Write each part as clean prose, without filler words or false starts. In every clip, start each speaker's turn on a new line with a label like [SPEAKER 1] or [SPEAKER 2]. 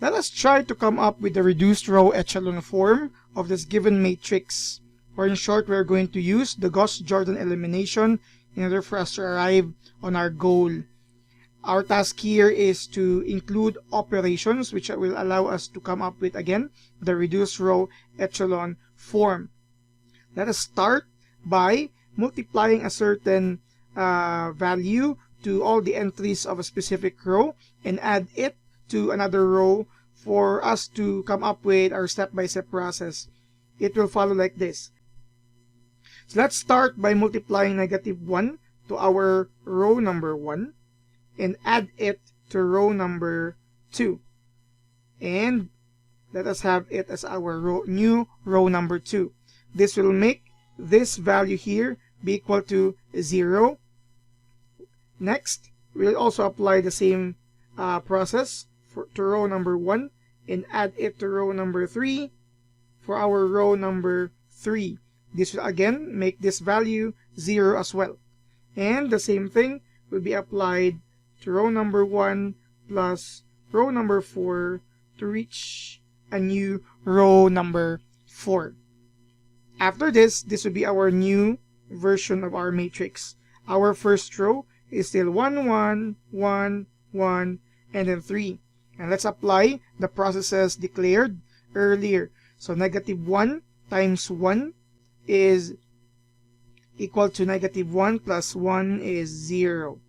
[SPEAKER 1] Let us try to come up with the reduced row echelon form of this given matrix. Or in short, we're going to use the Gauss-Jordan elimination in order for us to arrive on our goal. Our task here is to include operations which will allow us to come up with, again, the reduced row echelon form. Let us start by multiplying a certain value to all the entries of a specific row and add it to another row for us to come up with our step-by-step process. It will follow like this. So let's start by multiplying -1 to our row number 1 and add it to row number 2. And let us have it as our new row number 2. This will make this value here be equal to 0. Next, we'll also apply the same process to row number 1 and add it to row number 3 for our row number 3. This will again make this value 0 as well. And the same thing will be applied to row number 1 plus row number 4 to reach a new row number 4. After this will be our new version of our matrix. Our first row is still 1, 1, 1, 1, and then 3. And let's apply the processes declared earlier. So -1 times 1 is equal to -1 plus 1 is 0.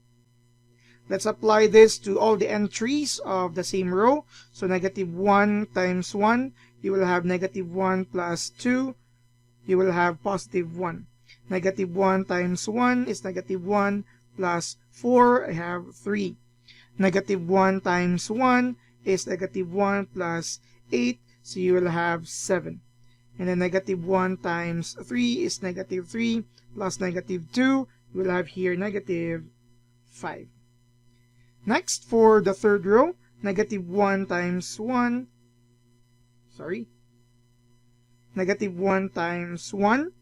[SPEAKER 1] Let's apply this to all the entries of the same row. So -1 times 1, you will have -1 plus 2, you will have +1. -1 times 1 is -1 plus 4, I have 3. -1 times 1 is -1 plus 8, so you will have 7. And then -1 times 3 is -3 plus -2, you will have here -5. Next, for the third row, -1 times 1, -1 times 1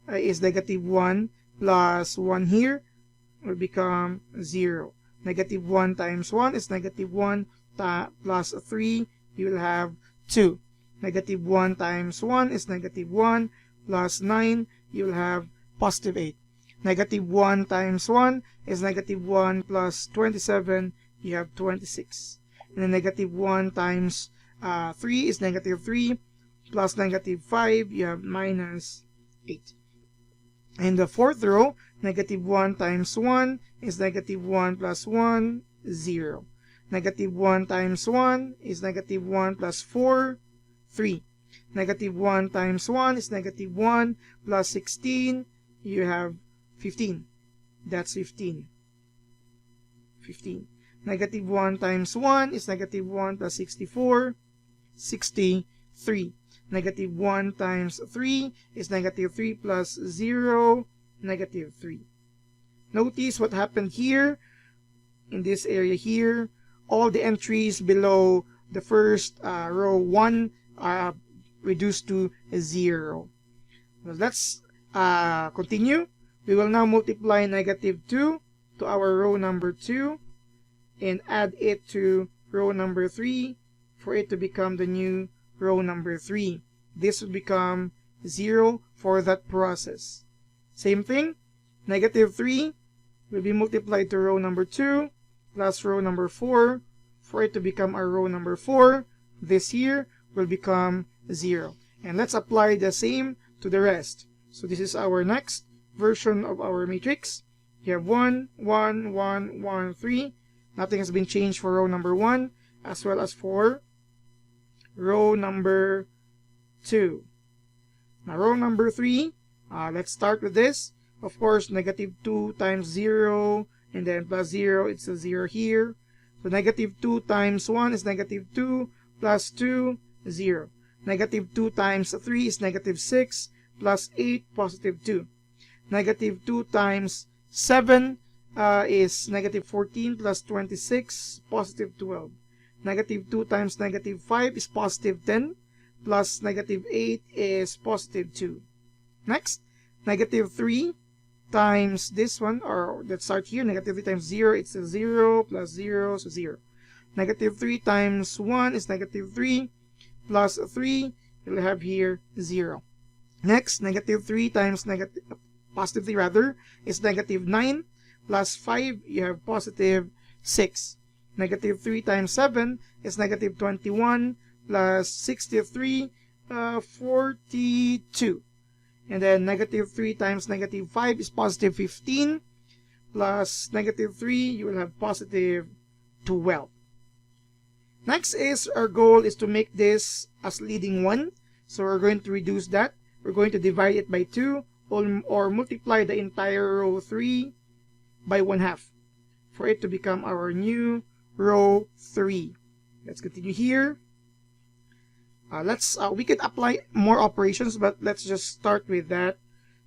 [SPEAKER 1] is -1 plus 1 here will become 0. -1 times 1 is -1 plus 3, you will have 2. -1 times 1 is -1 plus 9, you will have +8. -1 times 1 is -1 plus 27, you have 26. And then -1 times 3 is -3 plus -5, you have -8. In the fourth row, -1 times 1 is -1 plus 1, 0. -1 times 1 is -1 plus 4, 3. -1 times 1 is -1 plus 16, you have 15. That's 15. -1 times 1 is -1 plus 64, 63. -1 times 3 is -3 plus 0, -3. Notice what happened here in this area here. All the entries below the first row 1 are reduced to 0. So let's continue. We will now multiply -2 to our row number 2 and add it to row number 3 for it to become the new row number 3. This will become 0 for that process. Same thing, -3 will be multiplied to row number 2 plus row number 4 for it to become our row number 4. This here will become 0. And let's apply the same to the rest. So this is our next version of our matrix. You have 1, 1, 1, 1, 3. Nothing has been changed for row number 1 as well as for row number 2. Now row number 3, let's start with this. Of course, -2 times 0 and then plus 0, it's a 0 here. So -2 times 1 is -2 plus 2, 0. -2 times 3 is -6 plus 8, +2. -2 times 7 is -14 plus 26, +12. -2 times -5 is +10 plus -8 is +2. Next, -3 times this one, or let's start here, -3 times 0, it's a 0 plus 0, so 0. Negative 3 times 1 is negative 3, plus 3, you'll have here 0. Next, negative 3 times positive 3 rather, is negative 9, plus 5, you have positive 6. Negative 3 times 7 is negative 21, plus 63, 42. And then negative 3 times negative 5 is positive 15, plus negative 3, you will have positive 12. Next is, our goal is to make this as leading 1. So we're going to reduce that. We're going to divide it by 2 or multiply the entire row 3 by 1/2 for it to become our new row 3. Let's continue here. We can apply more operations, but let's just start with that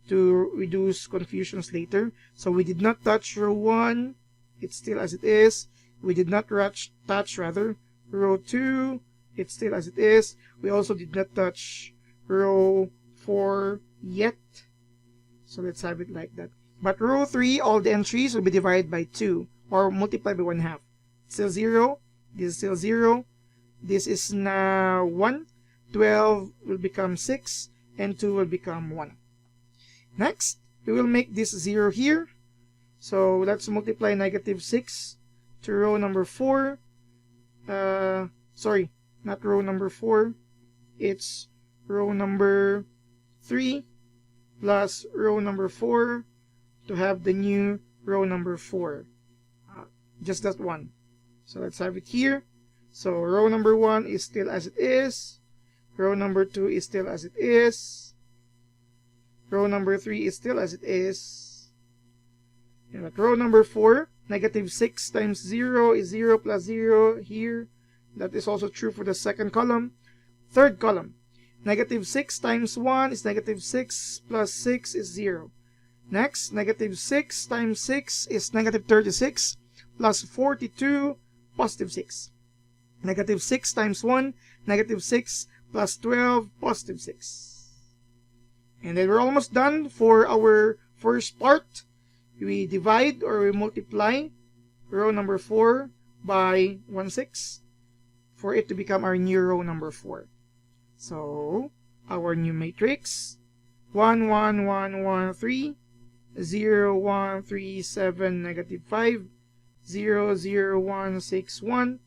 [SPEAKER 1] to reduce confusions later. So we did not touch row 1. It's still as it is. We did not touch row 2. It's still as it is. We also did not touch row 4 yet. So let's have it like that. But row 3, all the entries will be divided by 2 or multiplied by 1/2. Still 0. This is still 0. This is now 1. 12 will become 6 and 2 will become 1. Next, we will make this 0 here. So let's multiply negative 6 to row number 4. Sorry, not row number 4. It's row number 3 plus row number 4 to have the new row number 4. Just that one. So let's have it here. So row number 1 is still as it is. Row number 2 is still as it is. Row number 3 is still as it is. And at row number 4, negative 6 times 0 is 0 plus 0 here. That is also true for the second column. Third column, negative 6 times 1 is negative 6 plus 6 is 0. Next, negative 6 times 6 is negative 36 plus 42, positive 6. Negative 6 times 1, negative 6 plus 12, positive 6. And then we're almost done for our first part. We divide or we multiply row number 4 by 1/6 for it to become our new row number 4. So our new matrix, 1, 1, 1, 1, 3, 0, 1, 3, 7, negative 5, 0, 0, 1, 6, 1,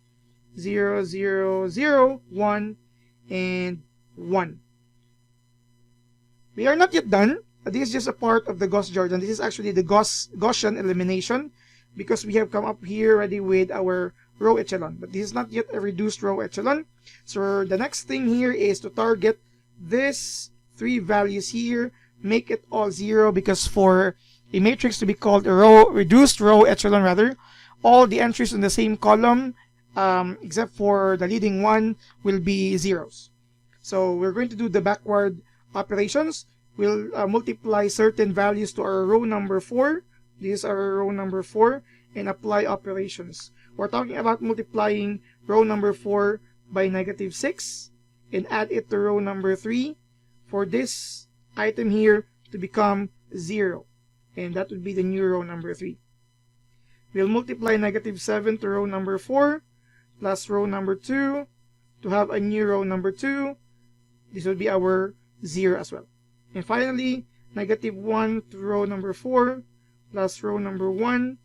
[SPEAKER 1] 0, 0, 0, 1, and 1. We are not yet done. This is just a part of the Gauss-Jordan. This is actually the Gaussian elimination because we have come up here already with our row echelon. But this is not yet a reduced row echelon. So the next thing here is to target this 3 values here, make it all 0, because for a matrix to be called a reduced row echelon rather, all the entries in the same column except for the leading one will be zeros. So we're going to do the backward operations. We'll multiply certain values to our row number 4. This is our row number 4, and apply operations. We're talking about multiplying row number 4 by negative 6 and add it to row number 3 for this item here to become 0. And that would be the new row number 3. We'll multiply negative 7 to row number 4 plus row number 2 to have a new row number 2. This will be our 0 as well. And finally, negative 1 to row number 4 plus row number 1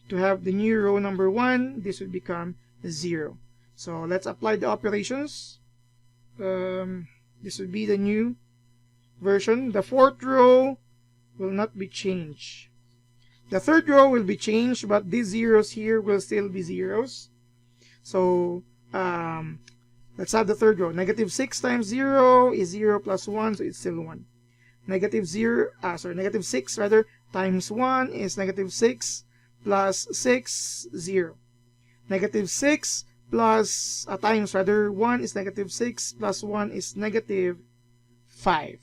[SPEAKER 1] to have the new row number 1. This will become 0. So let's apply the operations. This will be the new version. The 4th row will not be changed. The 3rd row will be changed, but these zeros here will still be zeros. So let's have the 3rd row. Negative 6 times 0 is 0 plus 1, so it's still 1. Negative 6 rather times 1 is negative 6 plus 6, 0. Negative 6 plus times rather 1 is negative 6 plus 1 is negative 5.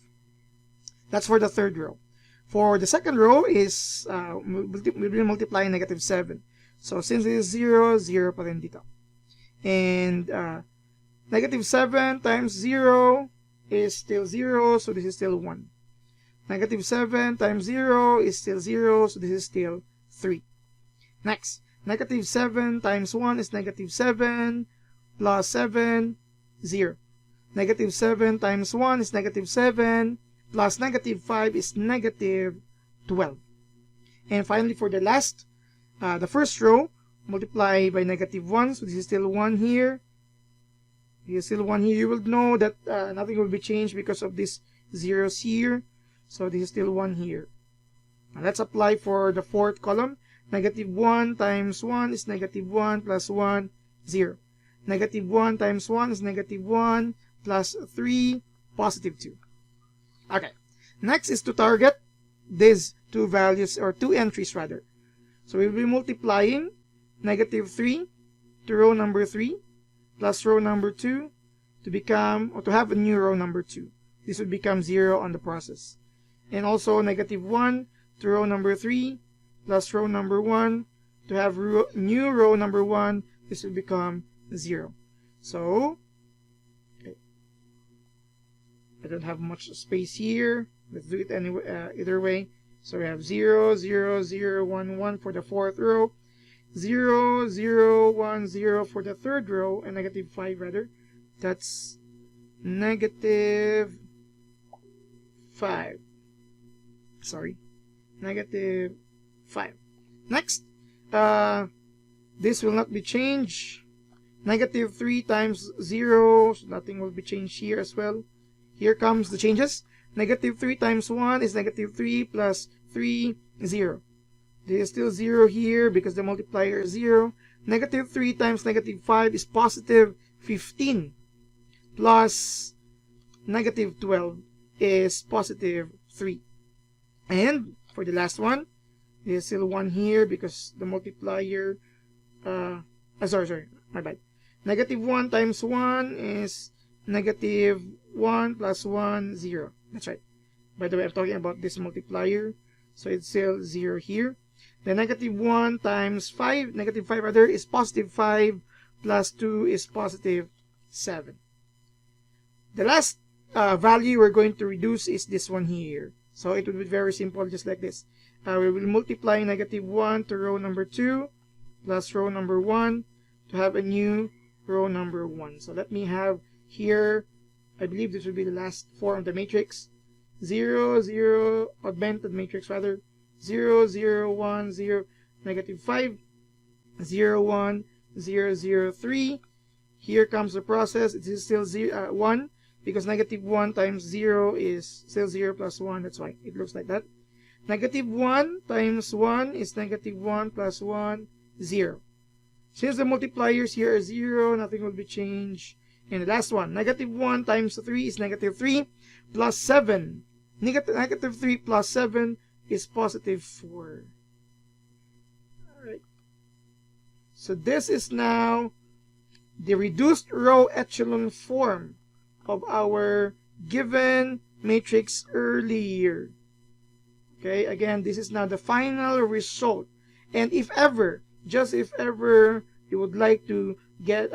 [SPEAKER 1] That's for the 3rd row. For the 2nd row is we'll be multiplying negative 7. So since it is 0, 0 pa rin dito. And negative 7 times 0 is still 0, so this is still 1. Negative 7 times 0 is still 0, so this is still 3. Next, Negative 7 times 1 is negative 7 plus 7, 0. Negative 7 times 1 is negative 7 plus negative 5 is negative 12. And finally, for the last, the first row, multiply by negative 1. So this is still 1 here. This is still 1 here. You will know that nothing will be changed because of these zeros here. So this is still 1 here. Now let's apply for the fourth column. Negative 1 times 1 is negative 1 plus 1, 0. Negative 1 times 1 is negative 1 plus 3, positive 2. Okay. Next is to target these two values, or two entries rather. So we'll be multiplying negative 3 to row number 3 plus row number 2 to become, or to have a new row number 2. This would become 0 on the process. And also negative 1 to row number 3 plus row number 1 to have new row number 1. This will become 0. So, okay. I don't have much space here. Let's do it anyway, either way. So we have 0, 0, 0, 1, 1 for the fourth row, 0, 0, 1, 0 for the third row, and negative 5 rather. That's negative 5. Sorry, negative 5. Next, this will not be changed. Negative 3 times 0, so nothing will be changed here as well. Here comes the changes. Negative 3 times 1 is negative 3 plus 3, 0. There is still 0 here because the multiplier is 0. Negative 3 times negative 5 is positive 15 plus negative 12 is positive 3. And for the last one, there's still 1 here because the multiplier, sorry, my bad. Negative 1 times 1 is negative 1 plus 1, 0. That's right. By the way, I'm talking about this multiplier. So it's still 0 here. The negative 1 times 5, negative 5 rather, is positive 5 plus 2 is positive 7. The last value we're going to reduce is this one here. So it will be very simple, just like this. We will multiply negative 1 to row number 2 plus row number 1 to have a new row number 1. So let me have here, I believe this will be the last form of the matrix. 0, 0, augmented matrix rather. 0, 0, 1, 0, negative 5, 0, 1, 0, 0, 3. Here comes the process. It is still 0, 1 because negative 1 times 0 is still 0 plus 1. That's why it looks like that. Negative 1 times 1 is negative 1 plus 1, 0. Since the multipliers here are 0, nothing will be changed. And the last one, negative 1 times 3 is negative 3 plus 7. Negative 3 plus 7 is positive 4. Alright. So this is now the reduced row echelon form of our given matrix earlier. Okay, again, this is now the final result. And if ever, just if ever you would like to get,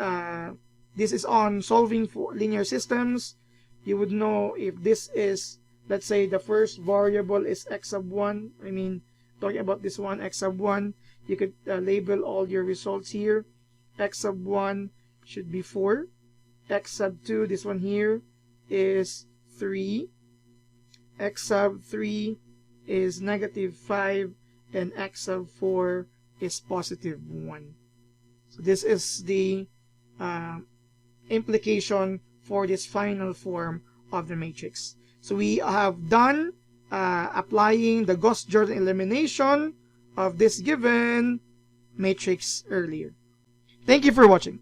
[SPEAKER 1] this is on solving for linear systems, you would know if this is, let's say the first variable is x sub 1, I mean, talking about this one, x sub 1, you could label all your results here. X sub 1 should be 4. X sub 2, this one here, is 3. X sub 3 is negative 5. And x sub 4 is positive 1. So this is the implication for this final form of the matrix. So we have done applying the Gauss-Jordan elimination of this given matrix earlier. Thank you for watching.